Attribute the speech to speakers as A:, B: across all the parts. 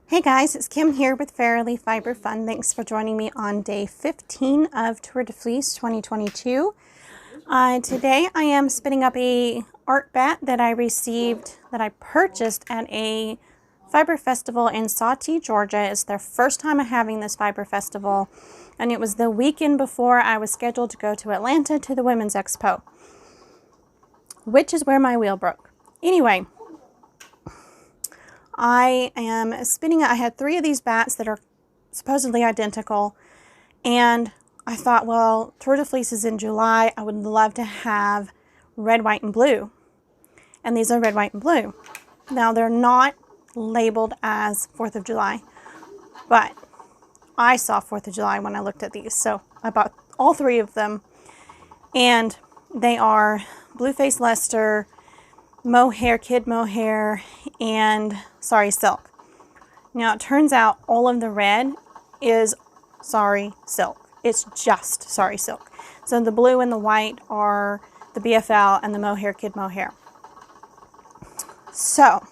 A: Hey guys, it's Kim here with Fairily Fiber Fun. Thanks for joining me on day 15 of Tour de Fleece 2022. Today I am spinning up a art bat that I purchased at a fiber festival in Sawtee, Georgia. It's their first time having this fiber festival, and it was the weekend before I was scheduled to go to Atlanta to the Women's Expo, which is where my wheel broke. Anyway, I am spinning. I had 3 of these bats that are supposedly identical, and I thought, well, Tour de Fleece is in July. I would love to have red, white, and blue. And these are red, white, and blue. Now, they're not labeled as 4th of July, but I saw 4th of July when I looked at these. So I bought all 3 of them, and they are Blueface Leicester, mohair, kid mohair, and Sorry Silk. Now it turns out all of the red is Sorry Silk. It's just Sorry Silk. So the blue and the white are the BFL and the mohair, kid mohair. So,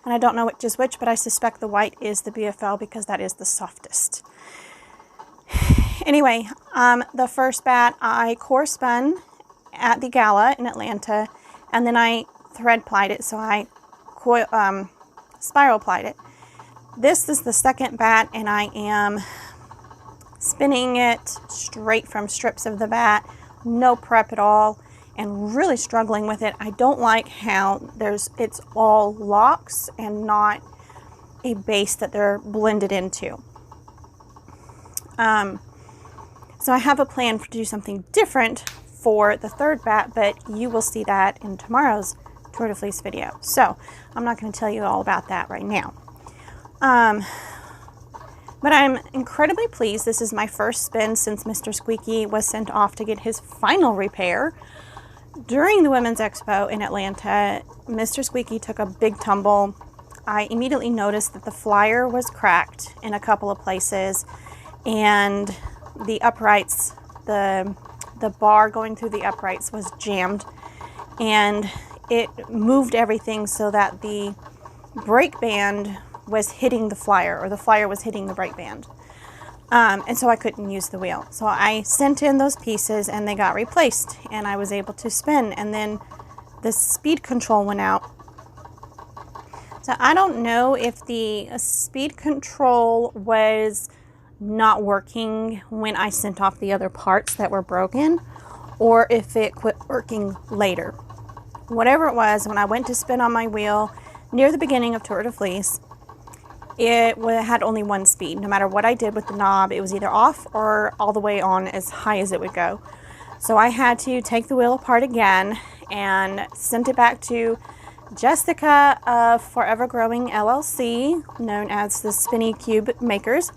A: and I don't know which is which, but I suspect the white is the BFL because that is the softest. Anyway, the first bat I core spun at the gala in Atlanta, and then I thread plied it, so I spiral plied it. This is the second bat, and I am spinning it straight from strips of the bat, no prep at all, and really struggling with it. I don't like how it's all locks and not a base that they're blended into. So I have a plan to do something different for the third bat, but you will see that in tomorrow's Tour de Fleece video. So I'm not going to tell you all about that right now. But I'm incredibly pleased. This is my first spin since Mr. Squeaky was sent off to get his final repair. During the Women's Expo in Atlanta, Mr. Squeaky took a big tumble. I immediately noticed that the flyer was cracked in a couple of places, and the uprights, the bar going through the uprights was jammed, and it moved everything so that the brake band was hitting the flyer, or the flyer was hitting the brake band. And so I couldn't use the wheel. So I sent in those pieces and they got replaced, and I was able to spin, and then the speed control went out. So I don't know if the speed control was not working when I sent off the other parts that were broken, or if it quit working later. Whatever it was, when I went to spin on my wheel near the beginning of Tour de Fleece, it had only one speed. No matter what I did with the knob, it was either off or all the way on as high as it would go. So I had to take the wheel apart again and sent it back to Jessica of Forever Growing LLC, known as the Spin E-Kube makers.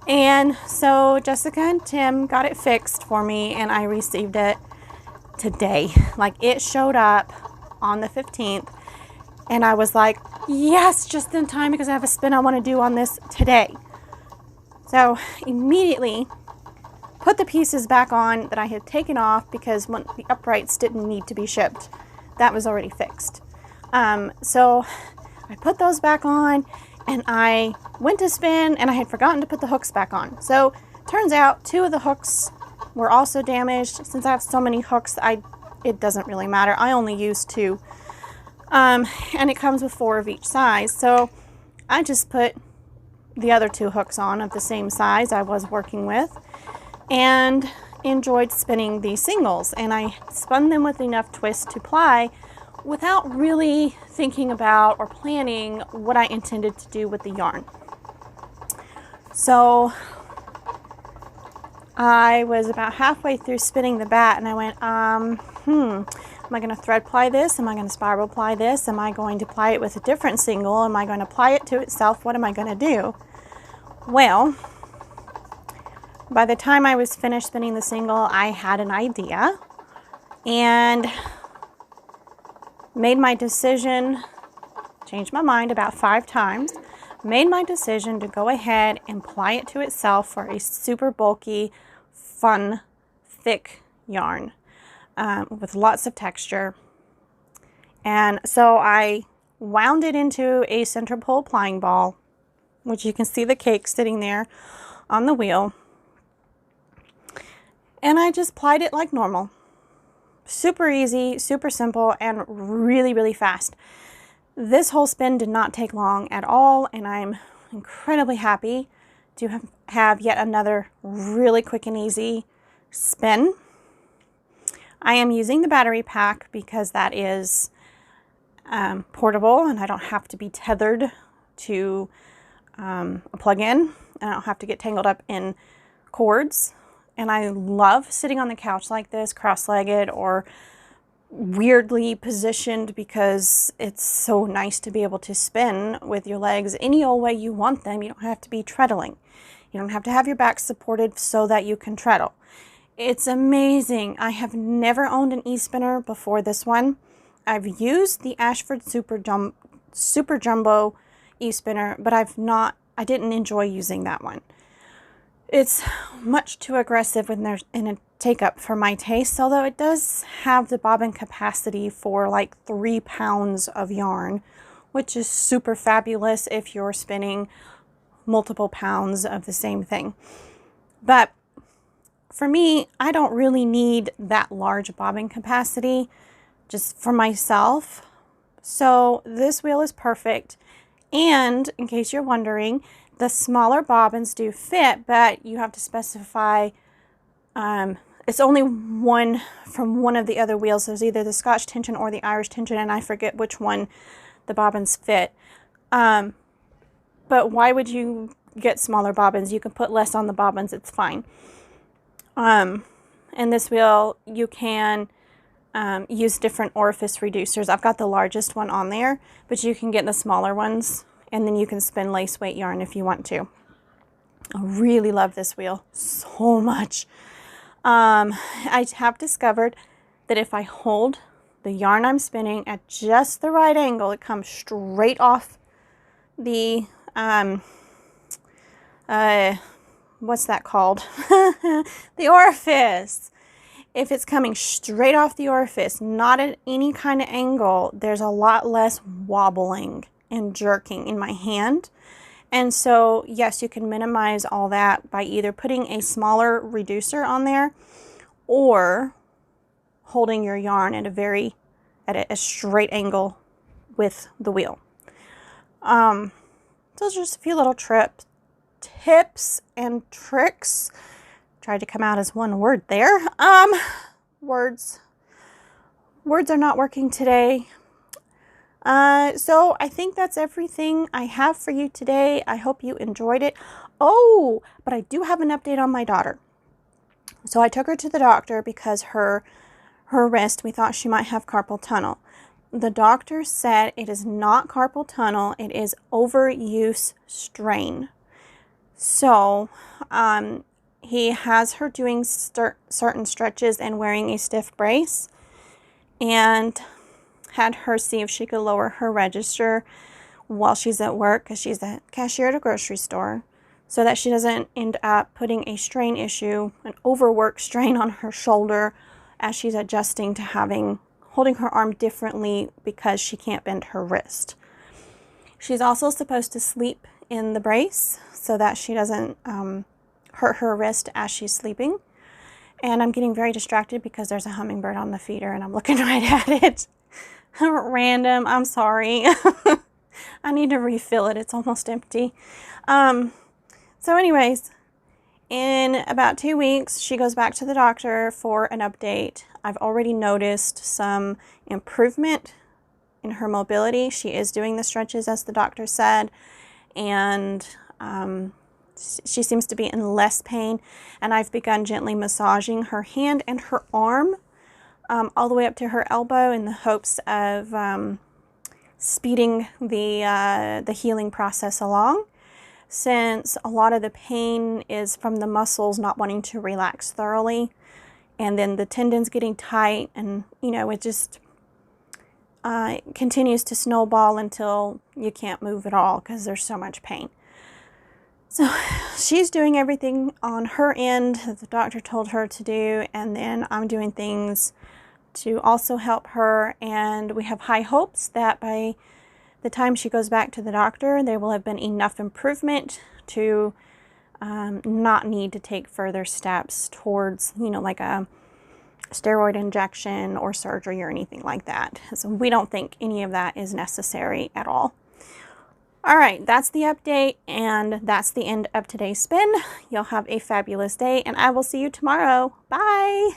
A: And so Jessica and Tim got it fixed for me, and I received it today. Like, it showed up on the 15th, and I was like, yes, just in time, because I have a spin I want to do on this today. So immediately put the pieces back on that I had taken off, because when the uprights didn't need to be shipped, that was already fixed. So I put those back on, and I went to spin, and I had forgotten to put the hooks back on. So turns out 2 of the hooks were also damaged. Since I have so many hooks, it doesn't really matter. I only use 2. And it comes with 4 of each size. So I just put the other 2 hooks on of the same size I was working with, and enjoyed spinning these singles. And I spun them with enough twist to ply without really thinking about or planning what I intended to do with the yarn. So I was about halfway through spinning the bat, and I went, am I going to thread ply this? Am I going to spiral ply this? Am I going to ply it with a different single? Am I going to ply it to itself? What am I going to do? Well, by the time I was finished spinning the single, I had an idea, and made my decision, changed my mind about 5 times, made my decision to go ahead and ply it to itself for a super bulky, fun, thick yarn with lots of texture. And so I wound it into a center pole plying ball, which you can see the cake sitting there on the wheel. And I just plied it like normal. Super easy, super simple, and really, really fast. This whole spin did not take long at all, and I'm incredibly happy to have yet another really quick and easy spin. I am using the battery pack because that is portable, and I don't have to be tethered to a plug-in, and I don't have to get tangled up in cords. And I love sitting on the couch like this, cross-legged or weirdly positioned, because it's so nice to be able to spin with your legs any old way you want them. You don't have to be treadling. You don't have to have your back supported so that you can treadle. It's amazing. I have never owned an e-spinner before this one. I've used the Ashford Super Jumbo e-spinner, but I didn't enjoy using that one. It's much too aggressive in a take-up for my taste, although it does have the bobbin capacity for like 3 pounds of yarn, which is super fabulous if you're spinning multiple pounds of the same thing. But for me, I don't really need that large bobbin capacity just for myself. So this wheel is perfect. And in case you're wondering, the smaller bobbins do fit, but you have to specify, it's only one from one of the other wheels. There's either the Scotch tension or the Irish tension, and I forget which one the bobbins fit. But why would you get smaller bobbins? You can put less on the bobbins, it's fine. And this wheel, you can use different orifice reducers. I've got the largest one on there, but you can get the smaller ones, and then you can spin lace weight yarn if you want to. I really love this wheel so much. I have discovered that if I hold the yarn I'm spinning at just the right angle, it comes straight off the, what's that called? The orifice. If it's coming straight off the orifice, not at any kind of angle, there's a lot less wobbling and jerking in my hand. And so, yes, you can minimize all that by either putting a smaller reducer on there or holding your yarn at a straight angle with the wheel. Those are just a few little tips and tricks. Tried to come out as one word there. Words are not working today. So I think that's everything I have for you today. I hope you enjoyed it. Oh, but I do have an update on my daughter. So I took her to the doctor because her wrist, we thought she might have carpal tunnel. The doctor said it is not carpal tunnel, it is overuse strain. So, he has her doing certain stretches and wearing a stiff brace, and had her see if she could lower her register while she's at work, because she's a cashier at a grocery store, so that she doesn't end up putting a strain issue, an overwork strain on her shoulder as she's adjusting to holding her arm differently because she can't bend her wrist. She's also supposed to sleep in the brace so that she doesn't hurt her wrist as she's sleeping. And I'm getting very distracted because there's a hummingbird on the feeder and I'm looking right at it. Random, I'm sorry. I need to refill it. It's almost empty. So anyways, in about 2 weeks, she goes back to the doctor for an update. I've already noticed some improvement in her mobility. She is doing the stretches as the doctor said, and she seems to be in less pain, and I've begun gently massaging her hand and her arm all the way up to her elbow in the hopes of speeding the healing process along, since a lot of the pain is from the muscles not wanting to relax thoroughly, and then the tendons getting tight, and it just continues to snowball until you can't move at all because there's so much pain. So she's doing everything on her end that the doctor told her to do, and then I'm doing things to also help her, and we have high hopes that by the time she goes back to the doctor, there will have been enough improvement to not need to take further steps towards, you know, like a steroid injection or surgery or anything like that. So we don't think any of that is necessary at all. All right, that's the update, and that's the end of today's spin. You'll have a fabulous day, and I will see you tomorrow. Bye.